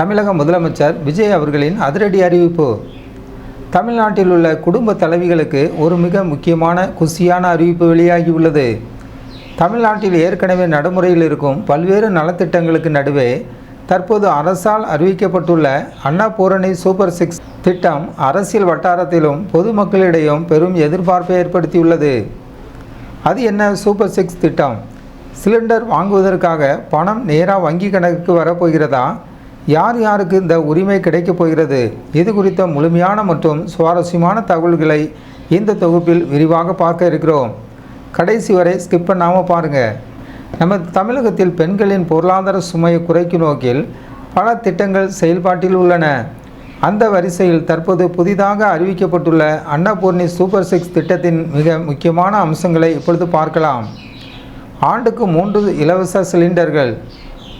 தமிழக முதலமைச்சர் விஜய் அவர்களின் அதிரடி அறிவிப்பு. தமிழ்நாட்டில் உள்ள குடும்ப தலைவிகளுக்கு ஒரு மிக முக்கியமான குஷியான அறிவிப்பு வெளியாகியுள்ளது. தமிழ்நாட்டில் ஏற்கனவே நடைமுறையில் இருக்கும் பல்வேறு நலத்திட்டங்களுக்கு நடுவே தற்போது அரசால் அறிவிக்கப்பட்டுள்ள அன்னபூரணி சூப்பர் 6 திட்டம் அரசியல் வட்டாரத்திலும் பொதுமக்களிடையும் பெரும் எதிர்பார்ப்பை ஏற்படுத்தியுள்ளது. அது என்ன சூப்பர் 6 திட்டம்? சிலிண்டர் வாங்குவதற்காக பணம் நேராக வங்கி கணக்குக்கு வரப்போகிறதா? யார் யாருக்கு இந்த உரிமை கிடைக்கப் போகிறது? இது குறித்த முழுமையான மற்றும் சுவாரஸ்யமான தகவல்களை இந்த தொகுப்பில் விரிவாக பார்க்க இருக்கிறோம். கடைசி வரை ஸ்கிப் பண்ணாமல் பாருங்கள். நமது தமிழகத்தில் பெண்களின் பொருளாதார சுமையை குறைக்கும் நோக்கில் பல திட்டங்கள் செயல்பாட்டில் உள்ளன. அந்த வரிசையில் தற்போது புதிதாக அறிவிக்கப்பட்டுள்ள அன்னபூரணி சூப்பர் 6 திட்டத்தின் மிக முக்கியமான அம்சங்களை இப்பொழுது பார்க்கலாம். ஆண்டுக்கு 3 இலவச சிலிண்டர்கள்.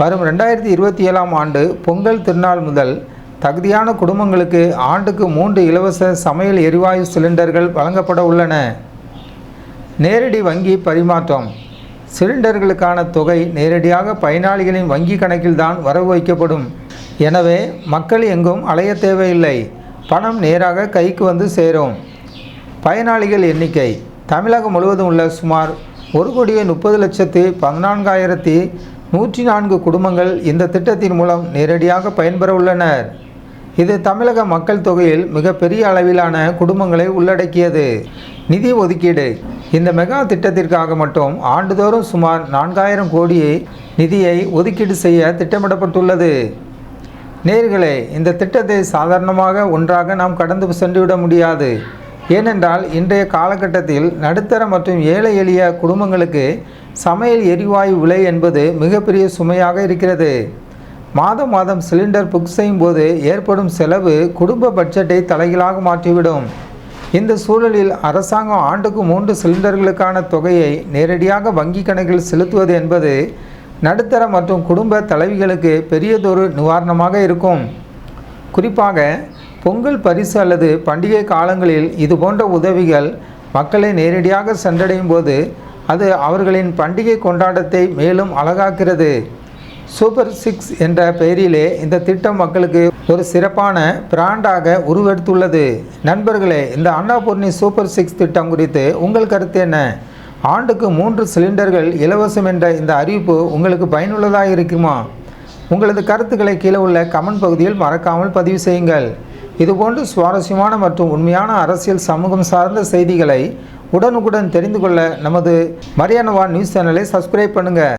வரும் 2027ஆம் ஆண்டு பொங்கல் திருநாள் முதல் தகுதியான குடும்பங்களுக்கு ஆண்டுக்கு 3 இலவச சமையல் எரிவாயு சிலிண்டர்கள் வழங்கப்பட உள்ளன. நேரடி வங்கி பரிமாற்றம். சிலிண்டர்களுக்கான தொகை நேரடியாக பயனாளிகளின் வங்கி கணக்கில்தான் வரவு வைக்கப்படும். எனவே மக்கள் எங்கும் அலைய தேவையில்லை. பணம் நேராக கைக்கு வந்து சேரும். பயனாளிகள் எண்ணிக்கை. தமிழகம் முழுவதும் உள்ள சுமார் 1,30,14,104 குடும்பங்கள் இந்த திட்டத்தின் மூலம் நேரடியாக பயன்பெற உள்ளனர். இது தமிழக மக்கள் தொகையில் மிகப்பெரிய அளவிலான குடும்பங்களை உள்ளடக்கியது. நிதி ஒதுக்கீடு. இந்த மெகா திட்டத்திற்காக மட்டும் ஆண்டுதோறும் சுமார் 4000 கோடி நிதியை ஒதுக்கீடு செய்ய திட்டமிடப்பட்டுள்ளது. நேயர்களே, இந்த திட்டத்தை சாதாரணமாக ஒன்றாக நாம் கடந்து சென்றுவிட முடியாது. ஏனென்றால் இன்றைய காலகட்டத்தில் நடுத்தர மற்றும் ஏழை எளிய குடும்பங்களுக்கு சமையல் எரிவாயு விலை என்பது மிகப்பெரிய சுமையாக இருக்கிறது. மாதம் மாதம் சிலிண்டர் புக் செய்யும் போது ஏற்படும் செலவு குடும்ப பட்ஜெட்டை தலைகீழாக மாற்றிவிடும். இந்த சூழலில் அரசாங்கம் ஆண்டுக்கு 3 சிலிண்டர்களுக்கான தொகையை நேரடியாக வங்கி கணக்கில் செலுத்துவது என்பது நடுத்தர மற்றும் குடும்ப தலைவிகளுக்கு பெரியதொரு நிவாரணமாக இருக்கும். குறிப்பாக பொங்கல் பரிசு அல்லது பண்டிகை காலங்களில் இதுபோன்ற உதவிகள் மக்களை நேரடியாக சென்றடையும் போது அது அவர்களின் பண்டிகை கொண்டாட்டத்தை மேலும் அழகாக்கிறது. சூப்பர் 6 என்ற பெயரிலே இந்த திட்டம் மக்களுக்கு ஒரு சிறப்பான பிராண்டாக உருவெடுத்துள்ளது. நண்பர்களே, இந்த அன்னபூரணி சூப்பர் 6 திட்டம் குறித்து உங்கள் கருத்து என்ன? ஆண்டுக்கு 3 சிலிண்டர்கள் இலவசம் என்ற இந்த அறிவிப்பு உங்களுக்கு பயனுள்ளதாக இருக்குமா? உங்களது கருத்துக்களை கீழே உள்ள கமெண்ட் பகுதியில் மறக்காமல் பதிவு செய்யுங்கள். இதுபோன்று சுவாரஸ்யமான மற்றும் உண்மையான அரசியல் சமூகம் சார்ந்த செய்திகளை உடனுக்குடன் தெரிந்து கொள்ள நமது மரியானா நியூஸ் சேனலை சப்ஸ்கிரைப் பண்ணுங்கள்.